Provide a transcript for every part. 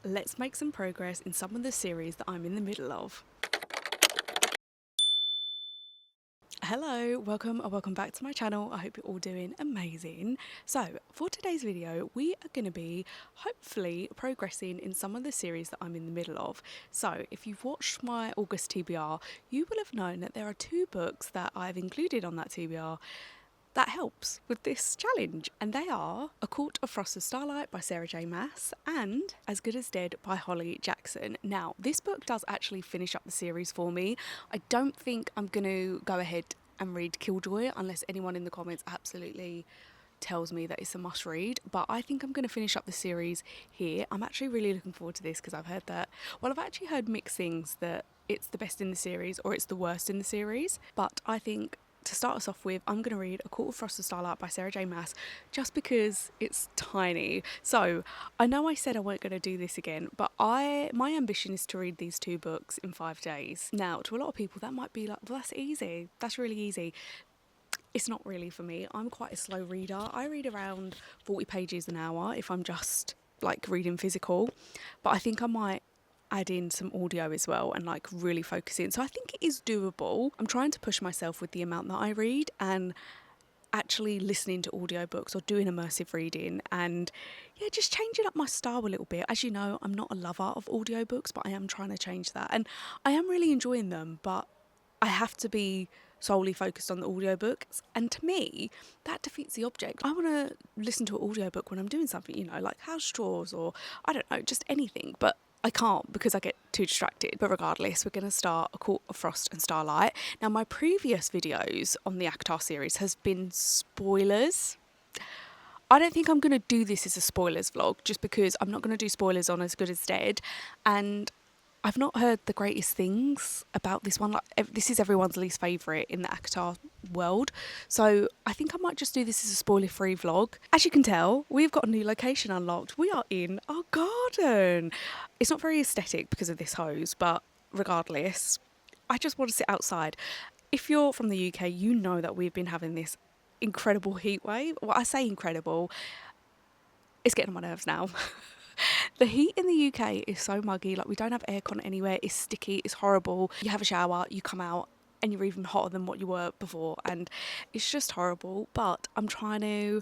let's make some progress in some of the series that I'm in the middle of. Hello, welcome back to my channel. I hope you're all doing amazing. So for today's video, we are going to be hopefully progressing in some of the series that I'm in the middle of. So if you've watched my August TBR, you will have known that there are 2 books that I've included on that TBR that helps with this challenge, and they are A Court of Frost and Starlight by Sarah J. Maas and As Good as Dead by Holly Jackson. Now, this book does actually finish up the series for me. I don't think I'm going to go ahead and read Killjoy unless anyone in the comments absolutely tells me that it's a must read, but I think I'm going to finish up the series here. I'm actually really looking forward to this because I've heard that, well, I've actually heard mixed things, that it's the best in the series or it's the worst in the series, but I think to start us off with, I'm going to read A Court of Frost and Starlight by Sarah J. Maas just because it's tiny. So I know I said I weren't going to do this again, but my ambition is to read these 2 books in 5 days. Now, to a lot of people that might be like, well, that's easy, that's really easy. It's not really for me. I'm quite a slow reader. I read around 40 pages an hour if I'm just like reading physical, but I think I might add in some audio as well and like really focus in. So I think it is doable. I'm trying to push myself with the amount that I read and actually listening to audiobooks or doing immersive reading and just changing up my style a little bit. As you know, I'm not a lover of audiobooks, but I am trying to change that and I am really enjoying them, but I have to be solely focused on the audiobooks, and to me that defeats the object. I want to listen to an audiobook when I'm doing something, like house chores or I don't know, just anything, but I can't because I get too distracted. But regardless, we're going to start A Court of Frost and Starlight. Now, my previous videos on the ACOFAS series has been spoilers. I don't think I'm going to do this as a spoilers vlog just because I'm not going to do spoilers on As Good as Dead, and I've not heard the greatest things about this one. Like, this is everyone's least favourite in the ACOFAS world. So I think I might just do this as a spoiler-free vlog. As you can tell, we've got a new location unlocked. We are in our garden. It's not very aesthetic because of this hose, but regardless, I just want to sit outside. If you're from the UK, you know that we've been having this incredible heat wave. Well, I say incredible. It's getting on my nerves now. The heat in the UK is so muggy. Like, we don't have aircon anywhere. It's sticky. It's horrible. You have a shower, you come out, and you're even hotter than what you were before, and it's just horrible. But I'm trying to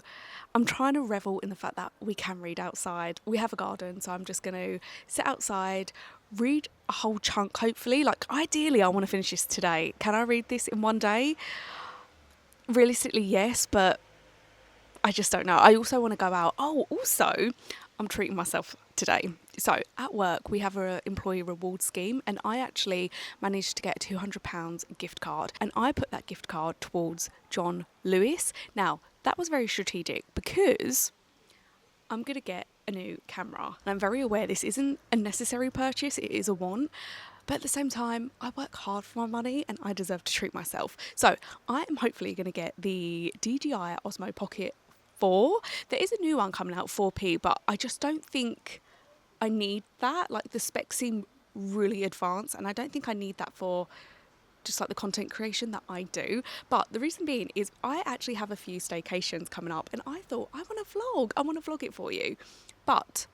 revel in the fact that we can read outside. We have a garden, so I'm just going to sit outside, read a whole chunk. Hopefully, like ideally, I want to finish this today. Can I read this in one day? Realistically, yes, but I just don't know. I also want to go out. Oh, also, I'm treating myself today. So at work, we have an employee reward scheme, and I actually managed to get a £200 gift card, and I put that gift card towards John Lewis. Now, that was very strategic because I'm going to get a new camera. And I'm very aware this isn't a necessary purchase, it is a want. But at the same time, I work hard for my money and I deserve to treat myself. So I am hopefully going to get the DJI Osmo Pocket 4. There is a new one coming out, 4P, but I just don't think I need that. Like, the specs seem really advanced and I don't think I need that for just like the content creation that I do. But the reason being is I actually have a few staycations coming up and I thought, I want to vlog it for you. But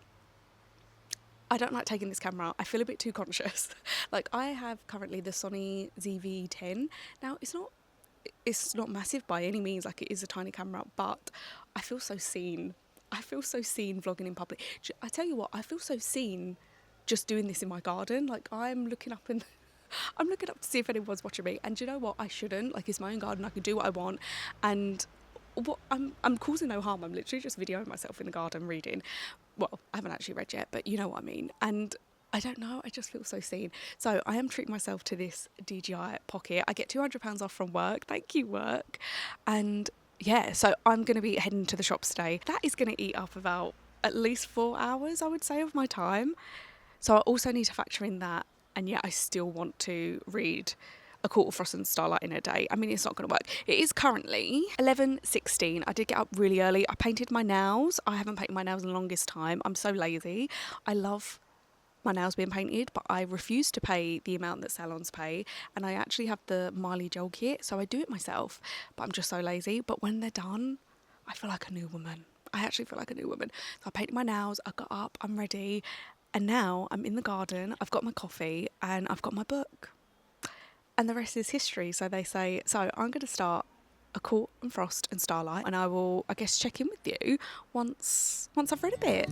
I don't like taking this camera. I feel a bit too conscious. Like, I have currently the Sony ZV-10. Now, it's not massive by any means, like it is a tiny camera, but I feel so seen. I feel so seen vlogging in public. I tell you what, I feel so seen just doing this in my garden. Like, I'm looking up to see if anyone's watching me. And do you know what? I shouldn't. Like, it's my own garden. I can do what I want. And what I'm causing no harm. I'm literally just videoing myself in the garden reading. Well, I haven't actually read yet, but you know what I mean. And I don't know, I just feel so seen. So I am treating myself to this DJI Pocket. I get £200 off from work. Thank you, work. And yeah, so I'm going to be heading to the shops today. That is going to eat up about at least 4 hours, I would say, of my time. So I also need to factor in that. And yet I still want to read A Court of Frost and Starlight in a day. I mean, it's not going to work. It is currently 11:16. I did get up really early. I painted my nails. I haven't painted my nails in the longest time. I'm so lazy. I love my nails being painted, but I refuse to pay the amount that salons pay, and I actually have the Miley gel kit, so I do it myself, but I'm just so lazy. But when they're done, I feel like a new woman. I actually feel like a new woman. So I painted my nails, I got up, I'm ready, And now I'm in the garden, I've got my coffee and I've got my book. And the rest is history, so they say. So I'm going to start A Court and Frost and Starlight, and I will, I guess, check in with you once I've read a bit.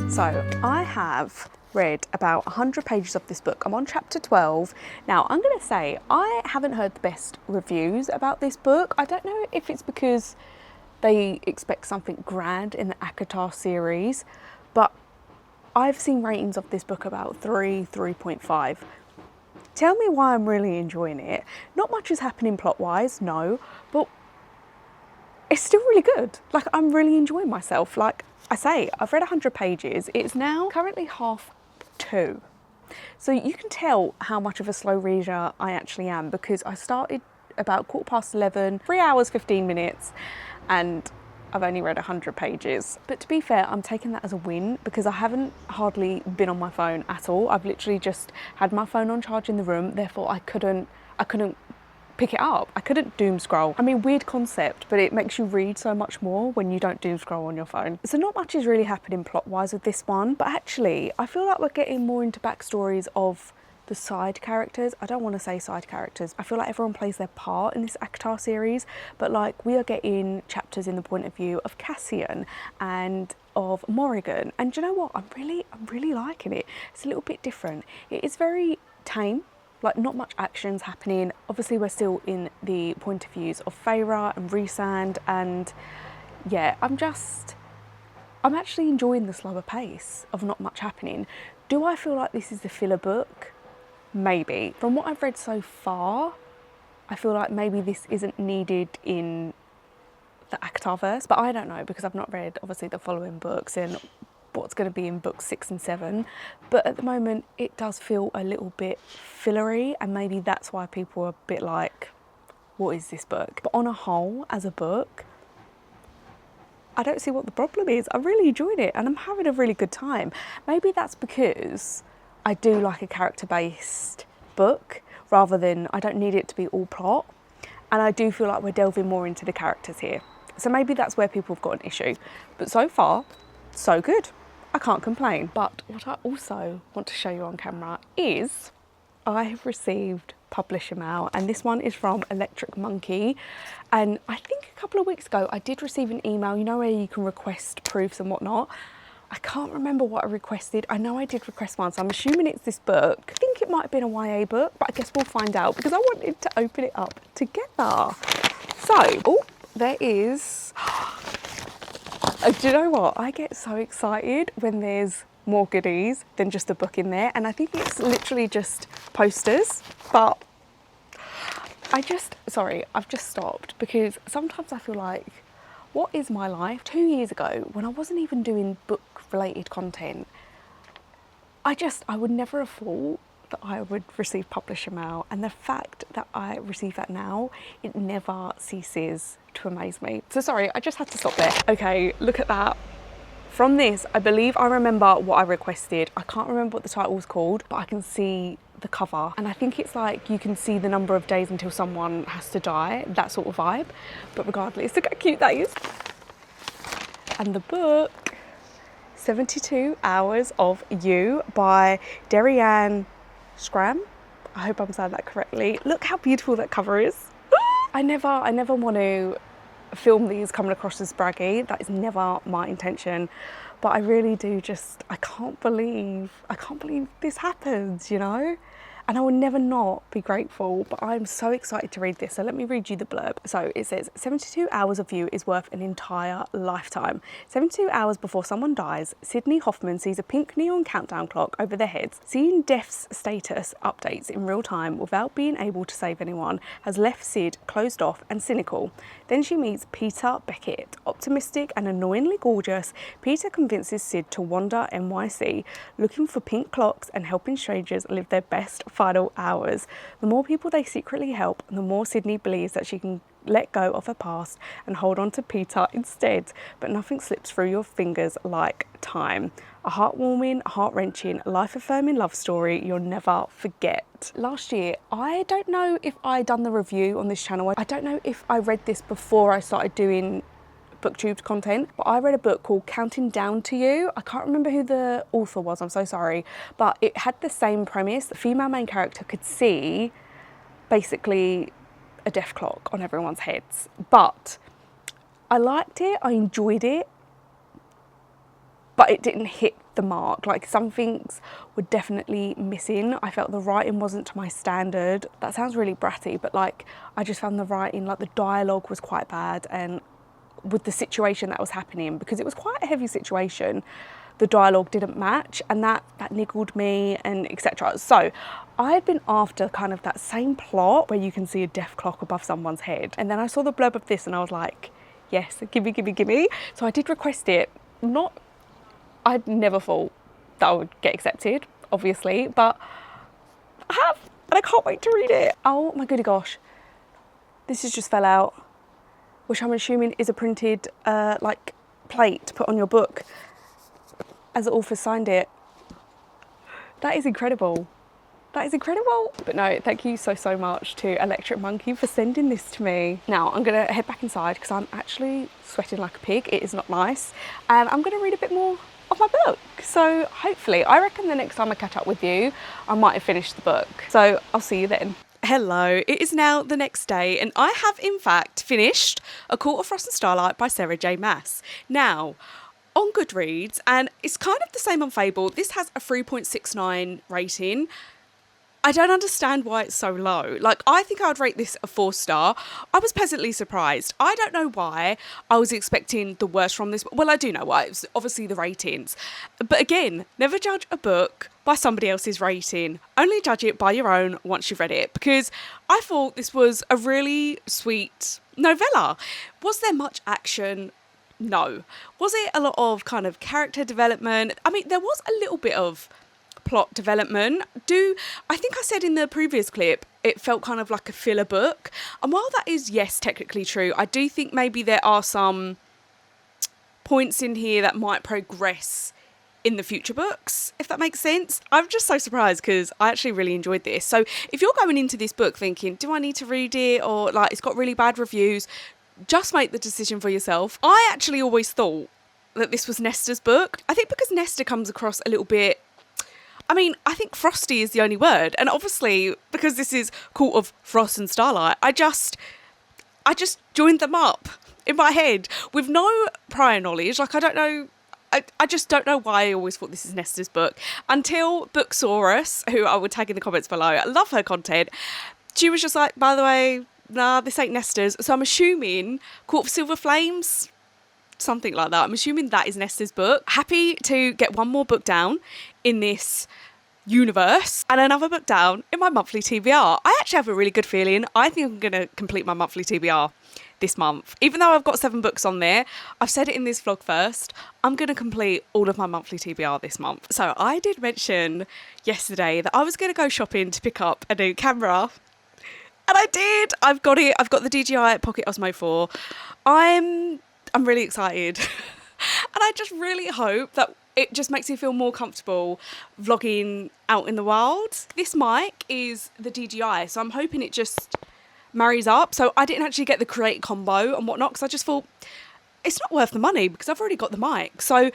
So I have read about 100 pages of this book. I'm on chapter 12. Now I'm going to say I haven't heard the best reviews about this book. I don't know if it's because they expect something grand in the ACOFAS series, but I've seen ratings of this book about 3.5. Tell me why I'm really enjoying it. Not much is happening plot-wise, no, but it's still really good. Like, I'm really enjoying myself. Like I say, I've read 100 pages. It's now currently 2:30. So you can tell how much of a slow reader I actually am, because I started about 11:15, 3 hours, 15 minutes, and I've only read 100 pages. But to be fair, I'm taking that as a win because I haven't hardly been on my phone at all. I've literally just had my phone on charge in the room, therefore I couldn't pick it up. I couldn't doom scroll. I mean, weird concept, but it makes you read so much more when you don't doom scroll on your phone. So not much is really happening plot wise with this one, but actually I feel like we're getting more into backstories of the side characters. I don't want to say side characters. I feel like everyone plays their part in this ACOFAS series, but like we are getting chapters in the point of view of Cassian and of Morrigan. And do you know what? I'm really liking it. It's a little bit different. It is very tame. Like, not much action's happening. Obviously we're still in the point of views of Feyre and Rhysand, and yeah, I'm actually enjoying the slower pace of not much happening. Do I feel like this is a filler book? Maybe. From what I've read so far, I feel like maybe this isn't needed in the ACOFAS, but I don't know because I've not read obviously the following books and what's going to be in books 6 and 7, but at the moment it does feel a little bit fillery, and maybe that's why people are a bit like, what is this book? But on a whole, as a book, I don't see what the problem is. I'm really enjoying it and I'm having a really good time. Maybe that's because I do like a character-based book rather than, I don't need it to be all plot, and I do feel like we're delving more into the characters here. So maybe that's where people have got an issue, but so far, so good. I can't complain. But what I also want to show you on camera is I have received publisher mail, and this one is from Electric Monkey. And I think a couple of weeks ago I did receive an email, you know, where you can request proofs and whatnot. I can't remember what I requested. I know I did request one, so I'm assuming it's this book. I think it might have been a YA book, but I guess we'll find out because I wanted to open it up together. So, oh, there is... Do you know what? I get so excited when there's more goodies than just a book in there, and I think it's literally just posters, but I've just stopped because sometimes I feel like, what is my life? 2 years ago, when I wasn't even doing book-related content, I would never have thought that I would receive publisher mail, and the fact that I receive that now, it never ceases to amaze me. So sorry, I just had to stop there. Okay, look at that. From this, I believe I remember what I requested. I can't remember what the title was called, but I can see the cover, and I think it's like you can see the number of days until someone has to die, that sort of vibe. But regardless, look how cute that is. And the book, 72 Hours of You by Darianne Schramm. I hope I'm saying that correctly. Look how beautiful that cover is. I never want to film these coming across as braggy. That is never my intention. But I really do I can't believe this happens, you know? and I will never not be grateful, but I'm so excited to read this. So let me read you the blurb. So it says, 72 hours of you is worth an entire lifetime. 72 hours before someone dies, Sydney Hoffman sees a pink neon countdown clock over their heads. Seeing death's status updates in real time without being able to save anyone has left Sid closed off and cynical. Then she meets Peter Beckett. Optimistic and annoyingly gorgeous, Peter convinces Sid to wander NYC, looking for pink clocks and helping strangers live their best final hours. The more people they secretly help, the more Sydney believes that she can let go of her past and hold on to Peter instead. But nothing slips through your fingers like time. A heartwarming, heart-wrenching, life-affirming love story you'll never forget. Last year, I don't know if I done the review on this channel. I don't know if I read this before I started doing BookTubes content, but I read a book called Counting Down to You. I can't remember who the author was, I'm so sorry, but it had the same premise. The female main character could see basically a death clock on everyone's heads, but I liked it, I enjoyed it, but it didn't hit the mark. Like, some things were definitely missing. I felt the writing wasn't to my standard. That sounds really bratty, but like, I just found the writing, like the dialogue was quite bad, and with the situation that was happening, because it was quite a heavy situation, the dialogue didn't match, and that niggled me, and etc. So I had been after kind of that same plot where you can see a death clock above someone's head, and then I saw the blurb of this and I was like, yes, gimme, gimme, gimme. So I did request it. I'd never thought that I would get accepted, obviously, but I have, and I can't wait to read it. Oh my goody gosh, this has just fell out, which I'm assuming is a printed like plate to put on your book as the author signed it. That is incredible. That is incredible. But no, thank you so much to Electric Monkey for sending this to me. Now I'm gonna head back inside because I'm actually sweating like a pig. It is not nice. And I'm gonna read a bit more of my book. So hopefully, I reckon the next time I catch up with you, I might have finished the book. So I'll see you then. Hello, it is now the next day and I have in fact finished A Court of Frost and Starlight by Sarah J. Maas. Now, on Goodreads, and it's kind of the same on Fable, this has a 3.69 rating. I don't understand why it's so low. Like, I think I would rate this a 4-star. I was pleasantly surprised. I don't know why I was expecting the worst from this. Well, I do know why. It was obviously the ratings. But again, never judge a book by somebody else's rating. Only judge it by your own once you've read it. Because I thought this was a really sweet novella. Was there much action? No. Was it a lot of kind of character development? I mean, there was a little bit of plot development. I think I said in the previous clip, it felt kind of like a filler book. And while that is, yes, technically true, I do think maybe there are some points in here that might progress in the future books, if that makes sense. I'm just so surprised because I actually really enjoyed this. So if you're going into this book thinking, do I need to read it? Or like, it's got really bad reviews, just make the decision for yourself. I actually always thought that this was Nesta's book. I think because Nesta comes across a little bit, I mean, I think frosty is the only word. And obviously, because this is Court of Frost and Starlight, I just joined them up in my head with no prior knowledge. Like, I don't know, I just don't know why I always thought this is Nesta's book. Until Booksaurus, who I will tag in the comments below, I love her content, she was just like, by the way, nah, this ain't Nesta's. So I'm assuming Court of Silver Flames, something like that. I'm assuming that is Nesta's book. Happy to get one more book down in this universe and another book down in my monthly TBR. I actually have a really good feeling. I think I'm going to complete my monthly TBR this month. Even though I've got 7 books on there, I've said it in this vlog first, I'm going to complete all of my monthly TBR this month. So I did mention yesterday that I was going to go shopping to pick up a new camera. And I did. I've got it. I've got the DJI Pocket Osmo 4. I'm really excited. And I just really hope that it just makes me feel more comfortable vlogging out in the wild. This mic is the DJI, so I'm hoping it just marries up. So I didn't actually get the Create combo and whatnot because I just thought it's not worth the money because I've already got the mic. So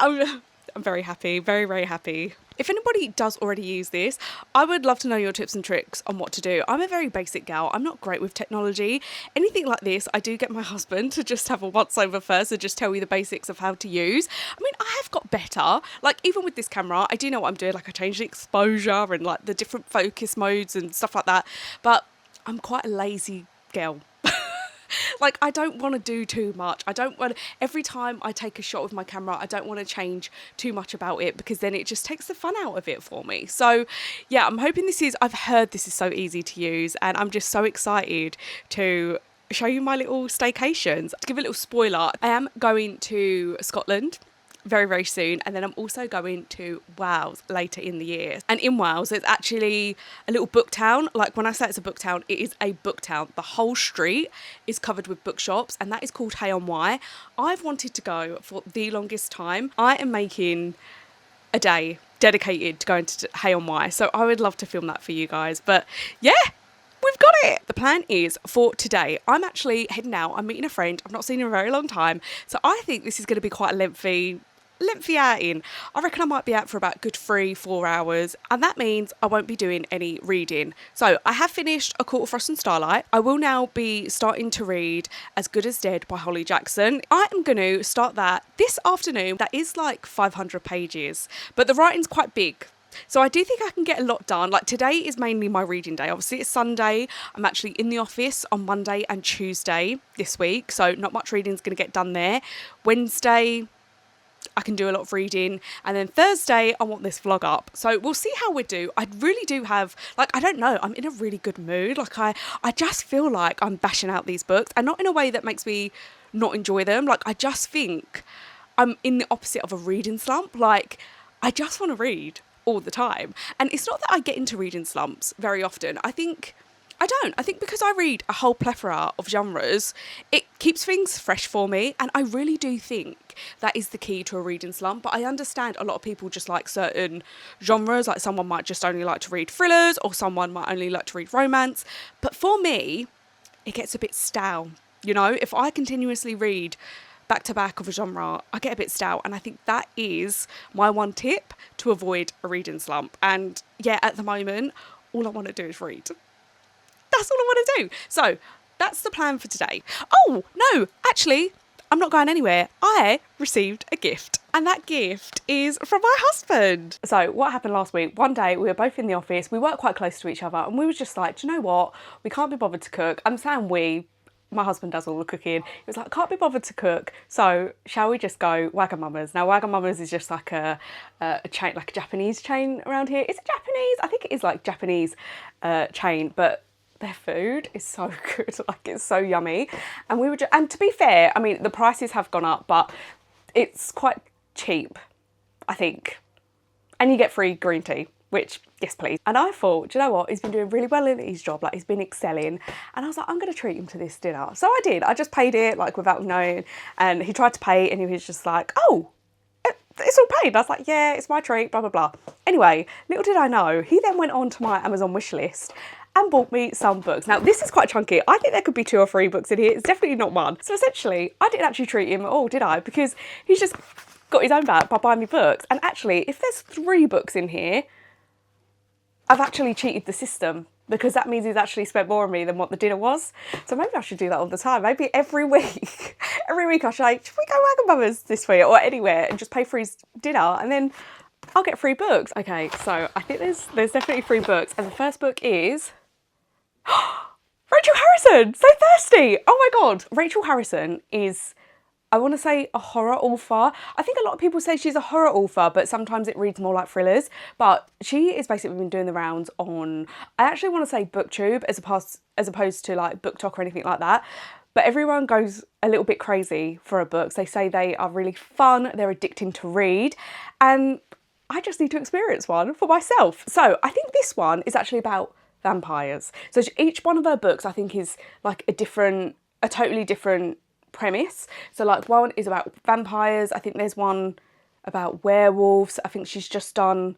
I'm I'm very happy, very, very happy. If anybody does already use this, I would love to know your tips and tricks on what to do. I'm a very basic gal. I'm not great with technology. Anything like this, I do get my husband to just have a once over first and just tell you the basics of how to use. I mean, I have got better. Like, even with this camera, I do know what I'm doing. Like, I changed the exposure and like the different focus modes and stuff like that. But I'm quite a lazy girl. Like, I don't want to do too much. I don't want, every time I take a shot with my camera, I don't want to change too much about it, because then it just takes the fun out of it for me. So yeah, I'm hoping I've heard this is so easy to use, and I'm just so excited to show you my little staycations. To give a little spoiler, I am going to Scotland very, very soon, and then I'm also going to Wales later in the year. And in Wales, it's actually a little book town. Like, when I say it's a book town, it is a book town. The whole street is covered with bookshops, and that is called Hay on Wye. I've wanted to go for the longest time. I am making a day dedicated to going to Hay on Wye, so I would love to film that for you guys. But yeah, we've got it. The plan is for today, I'm actually heading out. I'm meeting a friend I've not seen in a very long time, so I think this is going to be quite a lengthy outing. I reckon I might be out for about good 3-4 hours, and that means I won't be doing any reading. So I have finished A Court of Frost and Starlight. I will now be starting to read As Good as Dead by Holly Jackson. I am going to start that this afternoon. That is like 500 pages, but the writing's quite big. So I do think I can get a lot done. Like, today is mainly my reading day. Obviously, it's Sunday. I'm actually in the office on Monday and Tuesday this week, so not much reading is going to get done there. Wednesday, I can do a lot of reading, and then Thursday I want this vlog up, so we'll see how we do. I really do have, like, I don't know, I'm in a really good mood. Like, I just feel like I'm bashing out these books, and not in a way that makes me not enjoy them. Like, I just think I'm in the opposite of a reading slump. Like, I just want to read all the time, and it's not that I get into reading slumps very often. I think because I read a whole plethora of genres, it keeps things fresh for me, and I really do think that is the key to a reading slump. But I understand a lot of people just like certain genres. Like, someone might just only like to read thrillers, or someone might only like to read romance. But for me, it gets a bit stale. You know, if I continuously read back to back of a genre, I get a bit stale, and I think that is my one tip to avoid a reading slump. And yeah, at the moment, all I want to do is read. That's all I want to do. So that's the plan for today. Oh, no, actually, I'm not going anywhere. I received a gift, and that gift is from my husband. So what happened last week, one day we were both in the office. We work quite close to each other, and we were just like, do you know what? We can't be bothered to cook. I'm saying my husband does all the cooking. He was like, can't be bothered to cook, so shall we just go Wagamama's? Now, Wagamama's is just like a chain, like a Japanese chain around here. Is it Japanese? I think it is like Japanese chain, but their food is so good. Like, it's so yummy. And we were and to be fair, I mean, the prices have gone up, but it's quite cheap, I think. And you get free green tea, which, yes please. And I thought, do you know what? He's been doing really well in his job. Like, he's been excelling. And I was like, I'm going to treat him to this dinner. So I did. I just paid it, like, without knowing. And he tried to pay, and he was just like, oh, it's all paid. And I was like, yeah, it's my treat, blah, blah, blah. Anyway, little did I know, he then went on to my Amazon wish list and bought me some books. Now, this is quite chunky. I think there could be 2 or 3 books in here. It's definitely not one. So essentially, I didn't actually treat him at all, did I? Because he's just got his own back by buying me books. And actually, if there's 3 books in here, I've actually cheated the system, because that means he's actually spent more on me than what the dinner was. So maybe I should do that all the time. Maybe every week, I should like, should we go Wagamama's this week or anywhere and just pay for his dinner, and then I'll get free books. Okay, so I think there's definitely 3 books. And the first book is Rachel Harrison, so thirsty. Oh my God. Rachel Harrison is, I want to say, a horror author. I think a lot of people say she's a horror author, but sometimes it reads more like thrillers. But she has basically been doing the rounds on, I actually want to say BookTube as opposed to like BookTok or anything like that. But everyone goes a little bit crazy for her books. They say they are really fun, they're addicting to read, and I just need to experience one for myself. So I think this one is actually about vampires. So each one of her books, I think, is like a totally different premise. So like, one is about vampires. I think there's one about werewolves. I think she's just done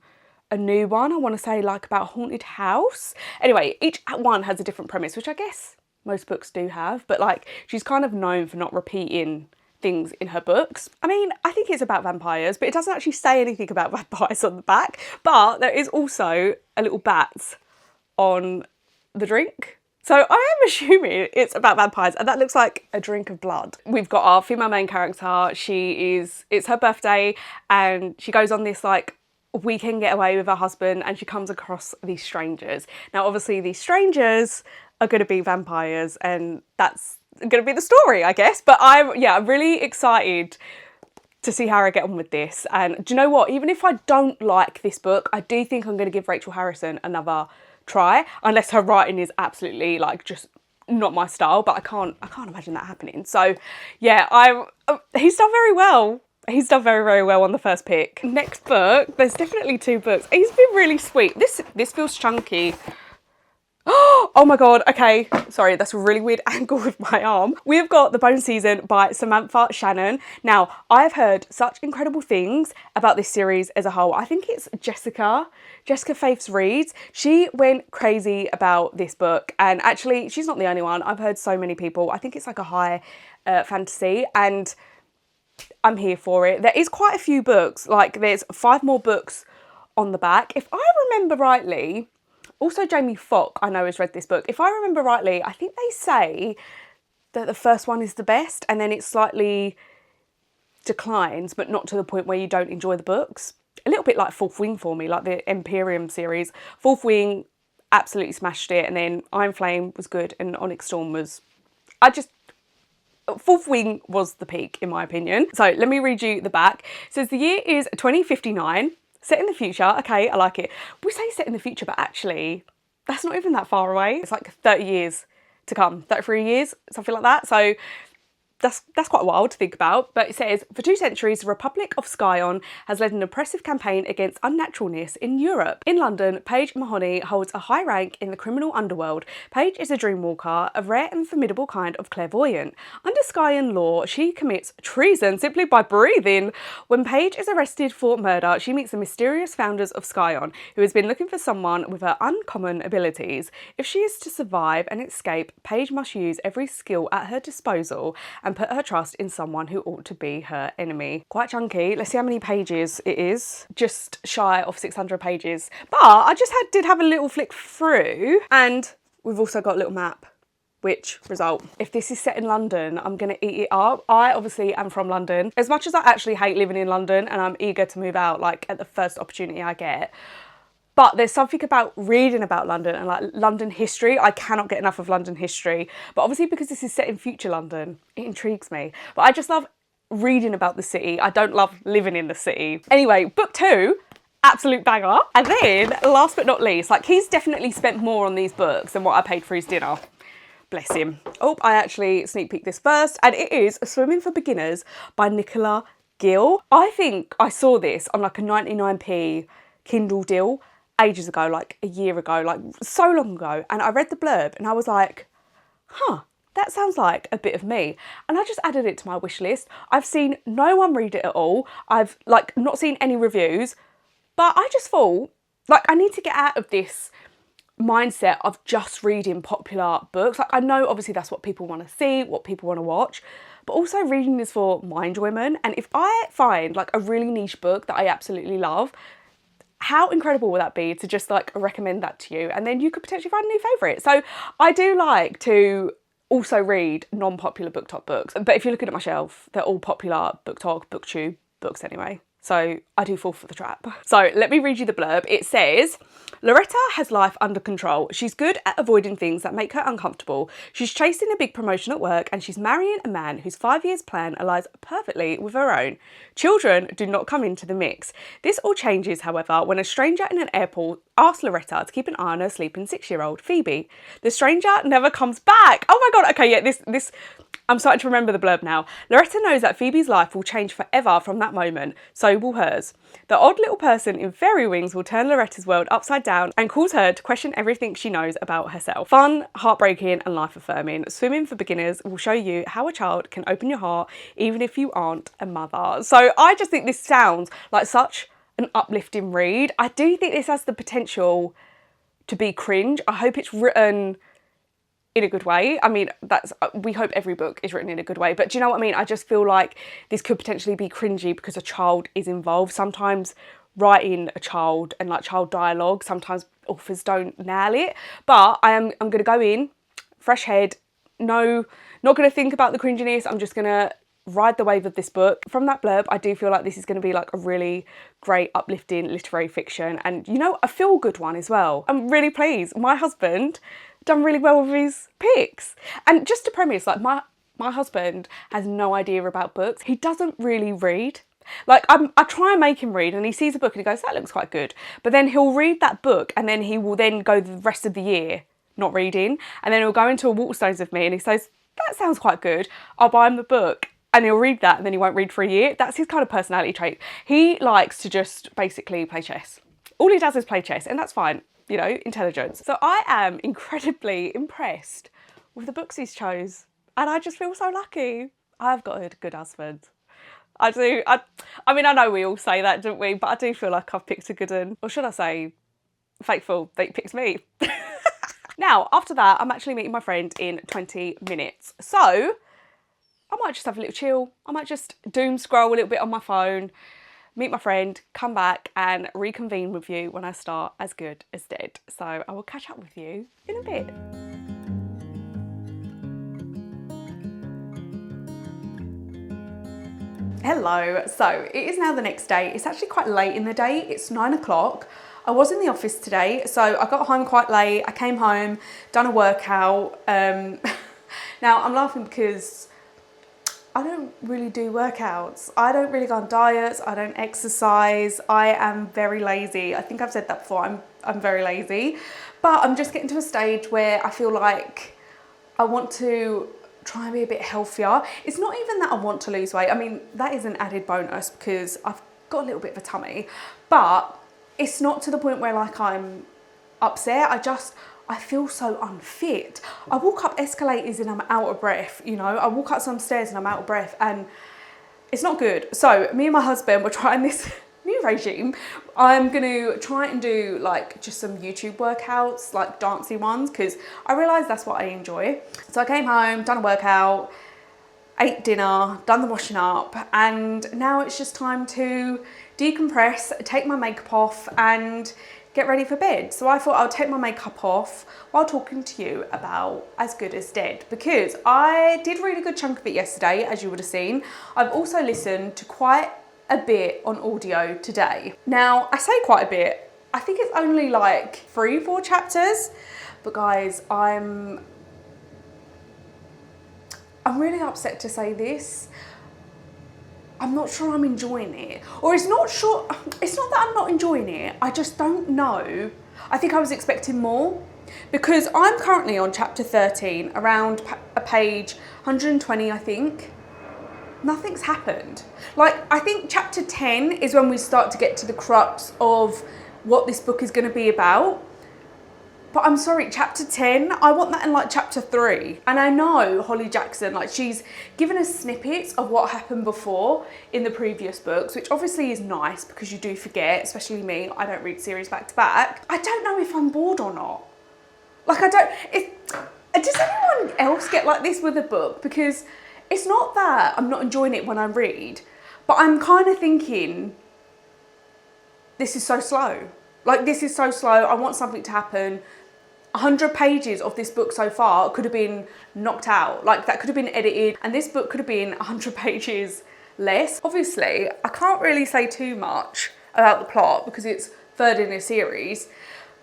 a new one, I want to say, like about a haunted house. Anyway, each one has a different premise, which I guess most books do have, but like, she's kind of known for not repeating things in her books. I mean, I think it's about vampires, but it doesn't actually say anything about vampires on the back. But there is also a little bat on the drink. So I am assuming it's about vampires, and that looks like a drink of blood. We've got our female main character. It's her birthday, and she goes on this like weekend getaway with her husband, and she comes across these strangers. Now, obviously, these strangers are going to be vampires, and that's going to be the story, I guess. But I'm really excited to see how I get on with this. And do you know what? Even if I don't like this book, I do think I'm going to give Rachel Harrison another try, unless her writing is absolutely like just not my style. But I can't imagine that happening. So yeah, he's done very well. He's done very, very well on the first pick. Next book, there's definitely 2 books. He's been really sweet. This feels chunky. Oh my god, okay, sorry, that's a really weird angle with my arm. We've got The Bone Season by Samantha Shannon. Now, I've heard such incredible things about this series as a whole. I think it's Jessica Faith's Reads. She went crazy about this book, and actually, she's not the only one. I've heard so many people. I think it's like a high fantasy, and I'm here for it. There is quite a few books, like there's 5 more books on the back. If I remember rightly, also Jamie Fock, I know, has read this book. If I remember rightly, I think they say that the first one is the best, and then it slightly declines, but not to the point where you don't enjoy the books. A little bit like Fourth Wing for me, like the Imperium series. Fourth Wing absolutely smashed it, and then Iron Flame was good, and Onyx Storm was... Fourth Wing was the peak, in my opinion. So let me read you the back. It says the year is 2059. Set in the future. Okay, I like it. We say set in the future, but actually, that's not even that far away. It's like 30 years to come, 33 years, something like that. So that's quite wild to think about. But it says, for 2 centuries, the Republic of Scion has led an oppressive campaign against unnaturalness in Europe. In London, Paige Mahoney holds a high rank in the criminal underworld. Paige is a dreamwalker, a rare and formidable kind of clairvoyant. Under Scion law, she commits treason simply by breathing. When Paige is arrested for murder, she meets the mysterious founders of Scion, who has been looking for someone with her uncommon abilities. If she is to survive and escape, Paige must use every skill at her disposal and put her trust in someone who ought to be her enemy. Quite chunky. Let's see how many pages it is. Just shy of 600 pages. But I just did have a little flick through, and we've also got a little map. Which result? If this is set in London, I'm going to eat it up. I obviously am from London. As much as I actually hate living in London, and I'm eager to move out like at the first opportunity I get, but there's something about reading about London and like London history. I cannot get enough of London history. But obviously because this is set in future London, it intrigues me. But I just love reading about the city. I don't love living in the city. Anyway, book 2, absolute banger. And then last but not least, like he's definitely spent more on these books than what I paid for his dinner. Bless him. Oh, I actually sneak peeked this first, and it is Swimming for Beginners by Nicola Gill. I think I saw this on like a 99p Kindle deal ages ago, like a year ago, like so long ago, and I read the blurb and I was like, huh, that sounds like a bit of me. And I just added it to my wish list. I've seen no one read it at all. I've like not seen any reviews, but I just thought like I need to get out of this mindset of just reading popular books. Like I know obviously that's what people want to see, what people want to watch, but also reading is for my enjoyment. And if I find like a really niche book that I absolutely love, how incredible would that be to just like recommend that to you, and then you could potentially find a new favourite. So I do like to also read non-popular BookTok books, but if you're looking at my shelf, they're all popular BookTok, BookTube books anyway. So I do fall for the trap. So let me read you the blurb. It says, Loretta has life under control. She's good at avoiding things that make her uncomfortable. She's chasing a big promotion at work, and she's marrying a man whose 5 years plan aligns perfectly with her own. Children do not come into the mix. This all changes, however, when a stranger in an airport asks Loretta to keep an eye on her sleeping 6-year-old Phoebe. The stranger never comes back. Oh my God. Okay, yeah, this I'm starting to remember the blurb now. Loretta knows that Phoebe's life will change forever from that moment. So will hers. The odd little person in fairy wings will turn Loretta's world upside down and cause her to question everything she knows about herself. Fun, heartbreaking, and life-affirming. Swimming for Beginners will show you how a child can open your heart even if you aren't a mother. So I just think this sounds like such an uplifting read. I do think this has the potential to be cringe. I hope it's written in a good way. I mean, we hope every book is written in a good way, but do you know what I mean? I just feel like this could potentially be cringy because a child is involved. Sometimes writing a child and like child dialogue, sometimes authors don't nail it. But I'm going to go in, fresh head, no, not going to think about the cringiness. I'm just going to ride the wave of this book. From that blurb, I do feel like this is going to be like a really great, uplifting literary fiction, and you know, a feel-good one as well. I'm really pleased. My husband done really well with his picks. And just to premise, like my husband has no idea about books. He doesn't really read. Like I try and make him read, and he sees a book and he goes, that looks quite good. But then he'll read that book and then he will then go the rest of the year not reading. And then he'll go into a Waterstones with me and he says, that sounds quite good. I'll buy him the book. And he'll read that and then he won't read for a year. That's his kind of personality trait. He likes to just basically play chess. All he does is play chess, and that's fine, you know, intelligence. So I am incredibly impressed with the books he's chose. And I just feel so lucky. I've got a good husband. I do. I mean, I know we all say that, don't we? But I do feel like I've picked a good one. Or should I say, faithful that he picked me. Now, after that, I'm actually meeting my friend in 20 minutes. So I might just have a little chill. I might just doom scroll a little bit on my phone, meet my friend, come back and reconvene with you when I start As Good as Dead. So I will catch up with you in a bit. Hello, so it is now the next day. It's actually quite late in the day. It's 9 o'clock. I was in the office today, so I got home quite late. I came home, done a workout. Now I'm laughing because I don't really do workouts. I don't really go on diets. I don't exercise. I am very lazy. I think I've said that before. I'm very lazy, but I'm just getting to a stage where I feel like I want to try and be a bit healthier. It's not even that I want to lose weight. I mean, that is an added bonus because I've got a little bit of a tummy, but it's not to the point where like I'm upset. I feel so unfit. I walk up escalators and I'm out of breath, you know. I walk up some stairs and I'm out of breath, and it's not good. So me and my husband were trying this new regime. I'm gonna try and do like just some YouTube workouts, like dancey ones, because I realised that's what I enjoy. So I came home, done a workout, ate dinner, done the washing up, and now it's just time to decompress, take my makeup off and get ready for bed. So I thought I'll take my makeup off while talking to you about As Good as Dead, because I did read a good chunk of it yesterday, as you would have seen. I've also listened to quite a bit on audio today. Now, I say quite a bit. I think it's only like 3-4 chapters, but guys, I'm really upset to say this. I'm not sure I'm enjoying it. Or it's not that I'm not enjoying it, I just don't know. I think I was expecting more, because I'm currently on chapter 13, around a page 120, I think. Nothing's happened. Like, I think chapter 10 is when we start to get to the crux of what this book is going to be about. But I'm sorry, chapter 10, I want that in like chapter 3. And I know Holly Jackson, like she's given us snippets of what happened before in the previous books, which obviously is nice because you do forget, especially me, I don't read series back to back. I don't know if I'm bored or not. Like does anyone else get like this with a book? Because it's not that I'm not enjoying it when I read, but I'm kind of thinking, this is so slow. Like, this is so slow. I want something to happen. 100 pages of this book so far could have been knocked out. Like, that could have been edited, and this book could have been 100 pages less. Obviously, I can't really say too much about the plot because it's third in a series,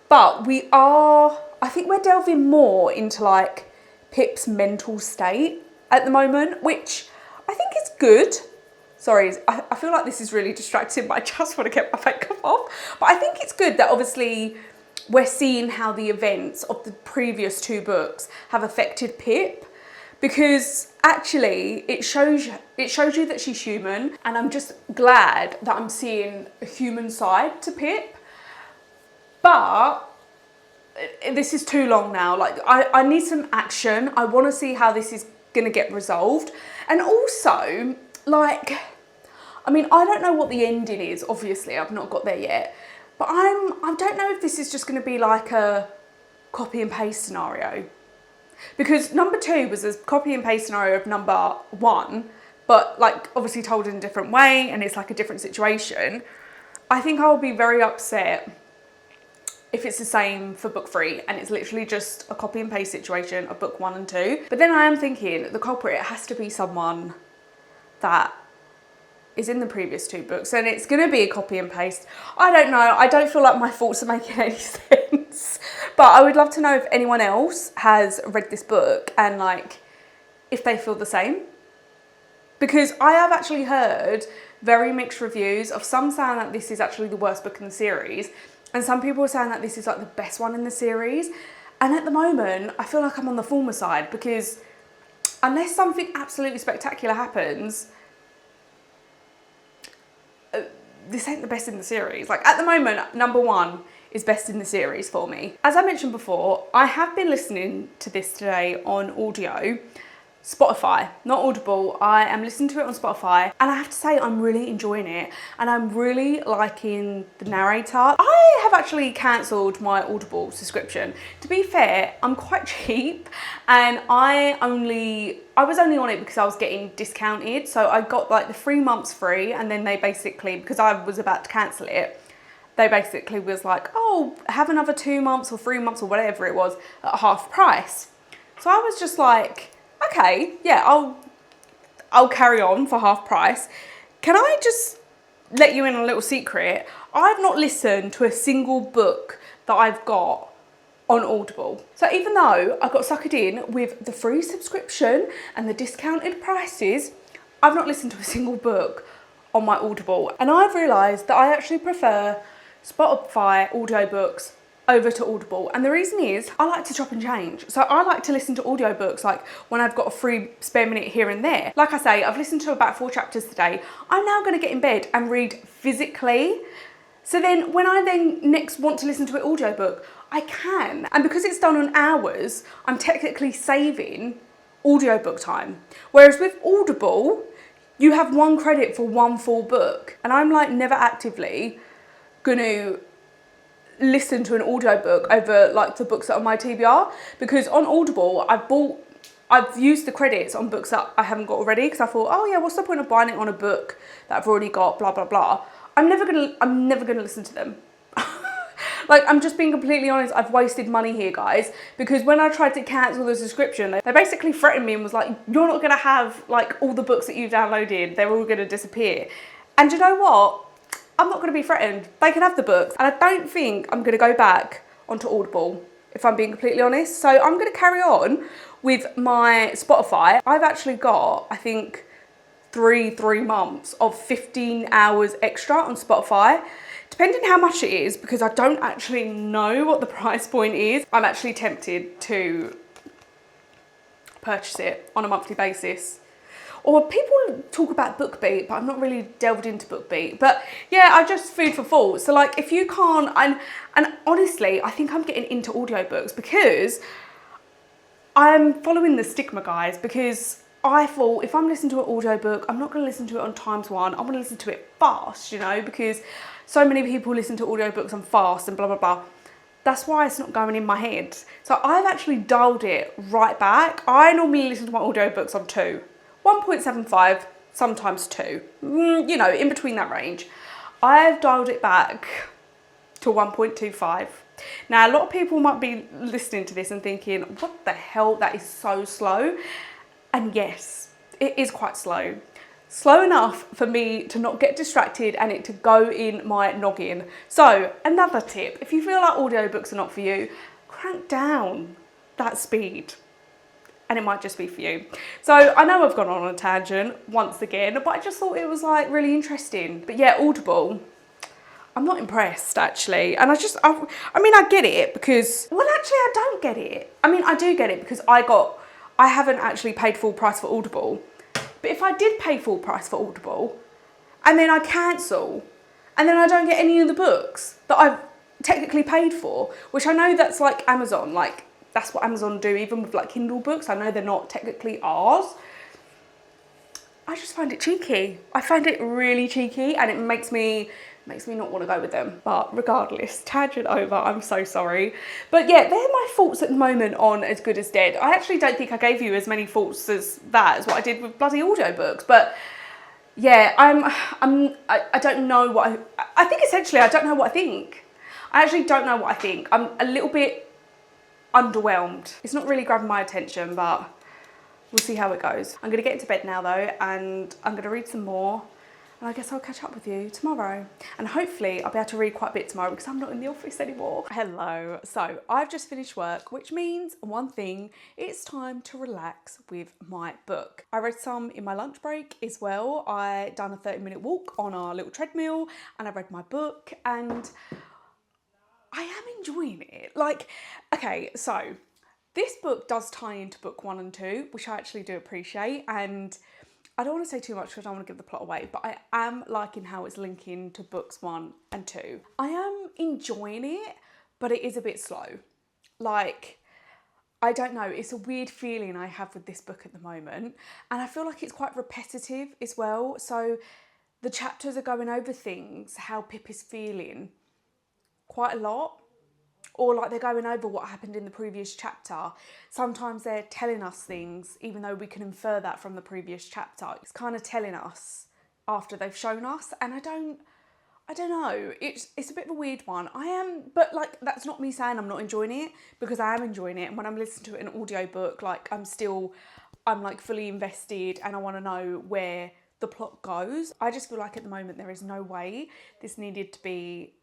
but I think we're delving more into like Pip's mental state at the moment, which I think is good. Sorry, I feel like this is really distracting, but I just want to get my makeup off. But I think it's good that obviously we're seeing how the events of the previous 2 books have affected Pip, because actually it shows you that she's human, and I'm just glad that I'm seeing a human side to Pip. But this is too long now. Like, I need some action. I want to see how this is going to get resolved. And also, like, I mean, I don't know what the ending is. Obviously, I've not got there yet. But I don't know if this is just going to be like a copy and paste scenario. Because number 2 was a copy and paste scenario of number 1, but like obviously told in a different way, and it's like a different situation. I think I'll be very upset if it's the same for book 3 and it's literally just a copy and paste situation of book 1 and 2. But then I am thinking the culprit, it has to be someone that is in the previous 2 books, and it's going to be a copy and paste. I don't know. I don't feel like my thoughts are making any sense. But I would love to know if anyone else has read this book and like if they feel the same. Because I have actually heard very mixed reviews of some saying that this is actually the worst book in the series, and some people are saying that this is like the best one in the series. And at the moment, I feel like I'm on the former side, because unless something absolutely spectacular happens, this ain't the best in the series. Like at the moment, number 1 is best in the series for me. As I mentioned before, I have been listening to this today on audio, Spotify, not Audible. I am listening to it on Spotify, and I have to say I'm really enjoying it, and I'm really liking the narrator. I have actually cancelled my Audible subscription. To be fair, I'm quite cheap, and I was only on it because I was getting discounted. So I got like the 3 months free, and then they basically, because I was about to cancel it, they basically was like, oh, have another 2 months or 3 months or whatever it was at half price. So I was just like, okay, yeah, I'll carry on for half price. Can I just let you in on a little secret? I've not listened to a single book that I've got on Audible. So even though I got suckered in with the free subscription and the discounted prices, I've not listened to a single book on my Audible. And I've realised that I actually prefer Spotify audiobooks over to Audible. And the reason is I like to chop and change. So I like to listen to audiobooks like when I've got a free spare minute here and there. Like I say, I've listened to about 4 chapters today. I'm now going to get in bed and read physically. So then when I then next want to listen to an audiobook, I can. And because it's done on hours, I'm technically saving audiobook time. Whereas with Audible, you have 1 credit for 1 full book. And I'm like never actively going to listen to an audiobook over like the books that are on my TBR, because on Audible I've used the credits on books that I haven't got already, because I thought, oh yeah, what's the point of buying it on a book that I've already got, blah blah blah. I'm never gonna listen to them. Like, I'm just being completely honest, I've wasted money here, guys, because when I tried to cancel the subscription, they basically threatened me and was like, you're not gonna have like all the books that you've downloaded, they're all gonna disappear. And you know what? I'm not going to be threatened. They can have the books. And I don't think I'm going to go back onto Audible, if I'm being completely honest. So I'm going to carry on with my Spotify. I've actually got, I think, three months of 15 hours extra on Spotify, depending how much it is, because I don't actually know what the price point is. I'm actually tempted to purchase it on a monthly basis. Or people talk about BookBeat, but I'm not really delved into BookBeat. But yeah, I just food for thought. So like, if you can't, and honestly, I think I'm getting into audiobooks because I'm following the stigma, guys, because I thought if I'm listening to an audiobook, I'm not going to listen to it on times 1. I want to listen to it fast, you know, because so many people listen to audiobooks on fast and blah, blah, blah. That's why it's not going in my head. So I've actually dialed it right back. I normally listen to my audiobooks on 2. 1.75, sometimes 2, you know, in between that range. I've dialed it back to 1.25. Now, a lot of people might be listening to this and thinking, what the hell, that is so slow. And yes, it is quite slow. Slow enough for me to not get distracted and it to go in my noggin. So, another tip, if you feel like audiobooks are not for you, crank down that speed. And it might just be for you. So I know I've gone on a tangent once again, but I just thought it was like really interesting. But yeah, Audible, I'm not impressed actually. And I mean, I get it because, well, actually I don't get it. I mean, I do get it because I haven't actually paid full price for Audible. But if I did pay full price for Audible and then I cancel and then I don't get any of the books that I've technically paid for, which I know that's like Amazon, like, that's what Amazon do, even with like Kindle books. I know they're not technically ours. I just find it cheeky. I find it really cheeky, and it makes me makes me not want to go with them. But regardless, tangent over, I'm so sorry. But yeah, they're my thoughts at the moment on As Good as Dead. I actually don't think I gave you as many thoughts as that as what I did with bloody audiobooks, but yeah, I don't know what I think essentially I don't know what I think. I actually don't know what I think. I'm a little bit underwhelmed. It's not really grabbing my attention, but we'll see how it goes. I'm gonna get into bed now though, and I'm gonna read some more, and I guess I'll catch up with you tomorrow. And hopefully I'll be able to read quite a bit tomorrow because I'm not in the office anymore. Hello, so I've just finished work, which means one thing, it's time to relax with my book. I read some in my lunch break as well. I done a 30-minute walk on our little treadmill, and I read my book, and I am enjoying it. Like, okay, so this book does tie into book 1 and 2, which I actually do appreciate, and I don't want to say too much because I don't want to give the plot away, but I am liking how it's linking to books 1 and 2. I am enjoying it, but it is a bit slow. Like, I don't know, it's a weird feeling I have with this book at the moment, and I feel like it's quite repetitive as well. So the chapters are going over things, how Pip is feeling quite a lot, or like they're going over what happened in the previous chapter. Sometimes they're telling us things, even though we can infer that from the previous chapter. It's kind of telling us after they've shown us, and I don't know. It's a bit of a weird one. But like that's not me saying I'm not enjoying it, because I am enjoying it. And when I'm listening to it in an audiobook, like I'm like fully invested, and I want to know where the plot goes. I just feel like at the moment there is no way this needed to be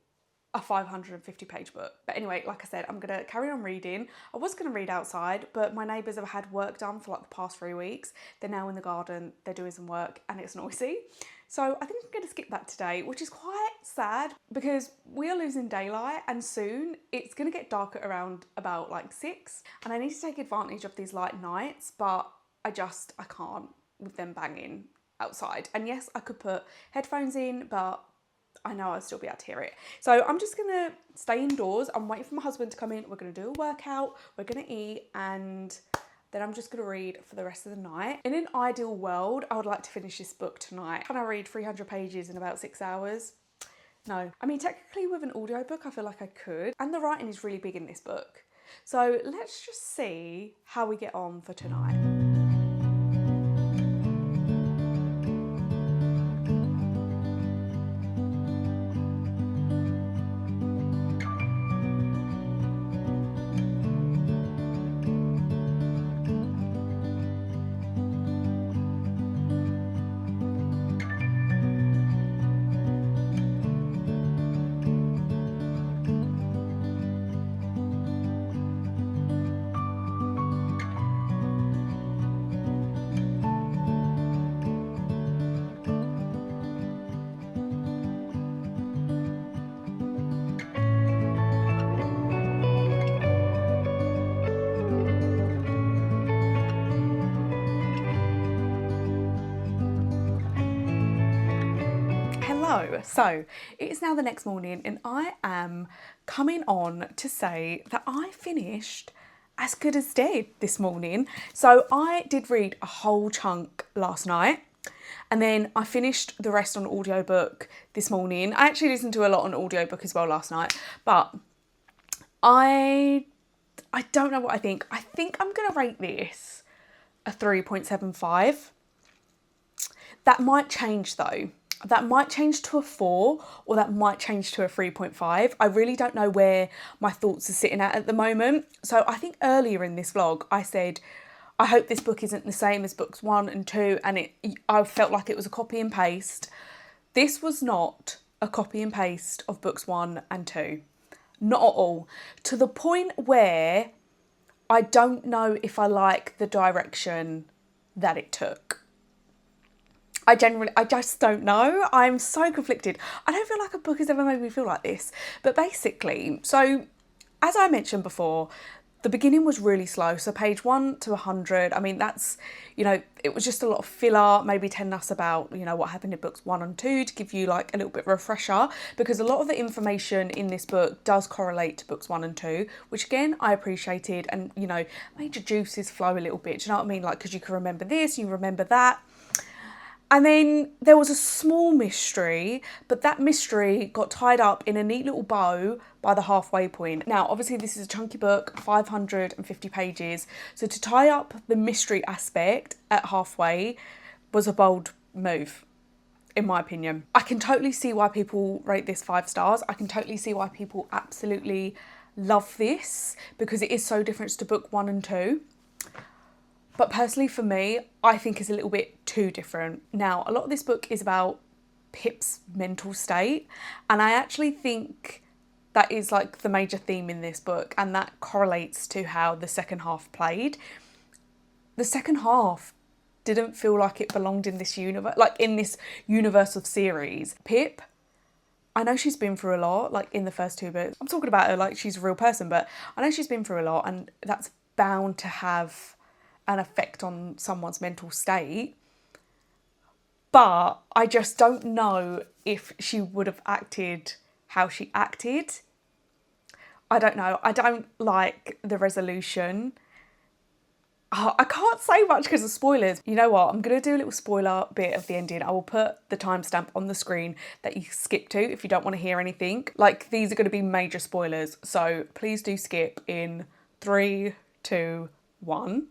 a 550-page book. But anyway, like I said, I'm gonna carry on reading. I was gonna read outside, but my neighbours have had work done for like the past 3 weeks. They're now in the garden, they're doing some work, and it's noisy. So I think I'm gonna skip that today, which is quite sad because we are losing daylight, and soon it's gonna get dark at around about like 6, and I need to take advantage of these light nights, but I can't with them banging outside. And yes, I could put headphones in, but I know I'll still be able to hear it. So I'm just gonna stay indoors. I'm waiting for my husband to come in. We're gonna do a workout, we're gonna eat, and then I'm just gonna read for the rest of the night. In an ideal world, I would like to finish this book tonight. Can I read 300 pages in about 6 hours? No. I mean, technically with an audiobook, I feel like I could. And the writing is really big in this book. So let's just see how we get on for tonight. So it is now the next morning, and I am coming on to say that I finished As Good as Dead this morning. So I did read a whole chunk last night, and then I finished the rest on audiobook this morning. I actually listened to a lot on audiobook as well last night, but I don't know what I think. I think I'm going to rate this a 3.75. That might change though. That might change to a 4, or that might change to a 3.5. I really don't know where my thoughts are sitting at the moment. So I think earlier in this vlog, I said, I hope this book isn't the same as books 1 and 2. And I felt like it was a copy and paste. This was not a copy and paste of books 1 and 2. Not at all. To the point where I don't know if I like the direction that it took. I just don't know. I'm so conflicted. I don't feel like a book has ever made me feel like this. But basically, so as I mentioned before, the beginning was really slow. So page 1 to 100, I mean, that's, it was just a lot of filler, maybe telling us about, what happened in books 1 and 2 to give you like a little bit of a refresher, because a lot of the information in this book does correlate to books 1 and 2, which again, I appreciated, and, made your juices flow a little bit. Do you know what I mean? Like, because you can remember this, you remember that. And then there was a small mystery, but that mystery got tied up in a neat little bow by the halfway point. Now, obviously this is a chunky book, 550 pages. So to tie up the mystery aspect at halfway was a bold move, in my opinion. I can totally see why people rate this 5 stars. I can totally see why people absolutely love this, because it is so different to book 1 and 2. But personally for me, I think it's a little bit too different. Now, a lot of this book is about Pip's mental state, and I actually think that is like the major theme in this book, and that correlates to how the second half played. The second half didn't feel like it belonged in this universe, like in this universe of series. Pip, I know she's been through a lot, like in the first 2 books. I'm talking about her like she's a real person, but I know she's been through a lot, and that's bound to have an effect on someone's mental state. But I just don't know if she would have acted how she acted. I don't know. I don't like the resolution. Oh, I can't say much because of spoilers. You know what? I'm going to do a little spoiler bit of the ending. I will put the timestamp on the screen that you skip to if you don't want to hear anything. Like, these are going to be major spoilers. So please do skip in 3, 2, 1.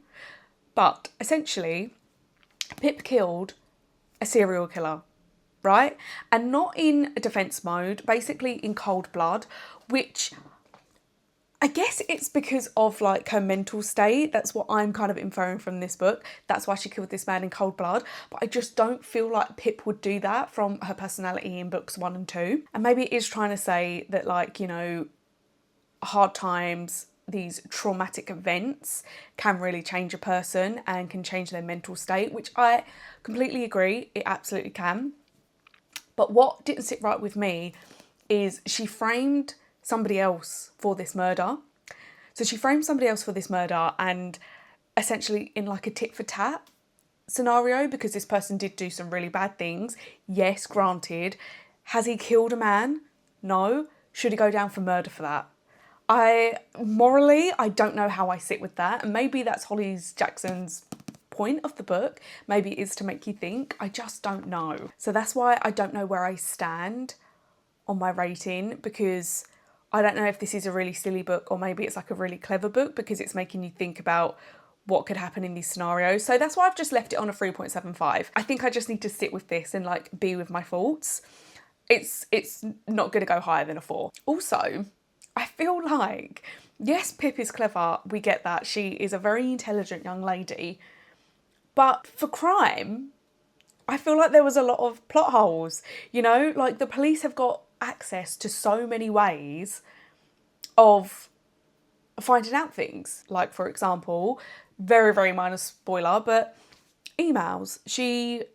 But essentially, Pip killed a serial killer, right? And not in a defense mode, basically in cold blood, which I guess it's because of like her mental state. That's what I'm kind of inferring from this book. That's why she killed this man in cold blood. But I just don't feel like Pip would do that from her personality in books 1 and 2. And maybe it is trying to say that, like, you know, hard times, these traumatic events can really change a person and can change their mental state, which I completely agree, it absolutely can. But what didn't sit right with me is she framed somebody else for this murder. So she framed somebody else for this murder, and essentially in like a tit for tat scenario, because this person did do some really bad things. Yes, granted. Has he killed a man? No. Should he go down for murder for that? Morally, I don't know how I sit with that. And maybe that's Holly Jackson's point of the book. Maybe it is to make you think. I just don't know. So that's why I don't know where I stand on my rating, because I don't know if this is a really silly book or maybe it's like a really clever book because it's making you think about what could happen in these scenarios. So that's why I've just left it on a 3.75. I think I just need to sit with this and like be with my thoughts. It's not going to go higher than a 4. Also, I feel like, yes, Pip is clever, we get that. She is a very intelligent young lady. But for crime, I feel like there was a lot of plot holes. You know, like the police have got access to so many ways of finding out things. Like, for example, very, very minor spoiler, but emails. She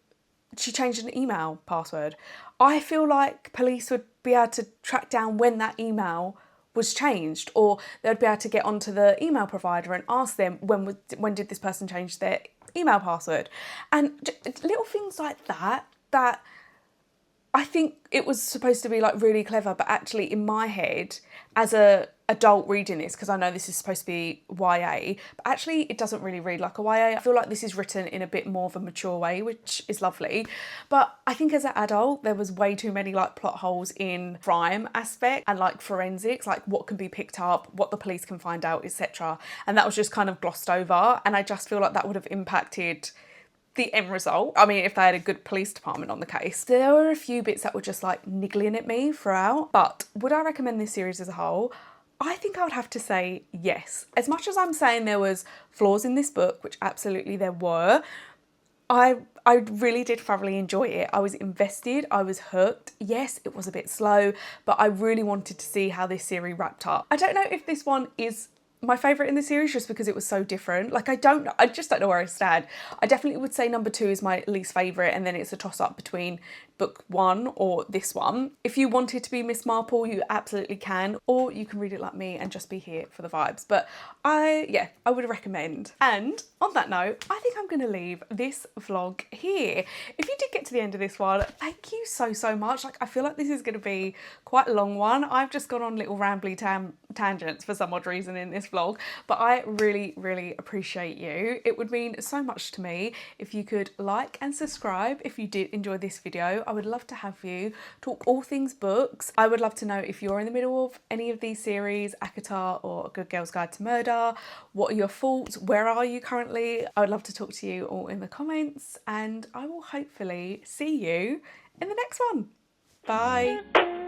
changed an email password. I feel like police would be able to track down when that email was changed, or they'd be able to get onto the email provider and ask them when did this person change their email password. And little things like that I think it was supposed to be like really clever, but actually in my head as a adult reading this, because I know this is supposed to be YA, but actually it doesn't really read like a YA. I feel like this is written in a bit more of a mature way, which is lovely. But I think as an adult, there was way too many like plot holes in crime aspect and like forensics, like what can be picked up, what the police can find out, etc. And that was just kind of glossed over. And I just feel like that would have impacted the end result. I mean, if they had a good police department on the case. There were a few bits that were just like niggling at me throughout. But would I recommend this series as a whole? I think I would have to say yes. As much as I'm saying there was flaws in this book, which absolutely there were, I really did thoroughly enjoy it. I was invested, I was hooked. Yes, it was a bit slow, but I really wanted to see how this series wrapped up. I don't know if this one is my favourite in the series just because it was so different. Like, I just don't know where I stand. I definitely would say number 2 is my least favourite, and then it's a toss-up between book 1 or this one. If you wanted to be Miss Marple, you absolutely can, or you can read it like me and just be here for the vibes. But I would recommend. And on that note, I think I'm going to leave this vlog here. If you did get to the end of this one, thank you so much. Like, I feel like this is going to be quite a long one. I've just gone on little rambly tangents for some odd reason in this vlog, but I really appreciate you. It would mean so much to me if you could like and subscribe if you did enjoy this video. I would love to have you talk all things books. I would love to know if you're in the middle of any of these series, ACOTAR or A Good Girl's Guide to Murder. What are your thoughts? Where are you currently? I would love to talk to you all in the comments, and I will hopefully see you in the next one. Bye.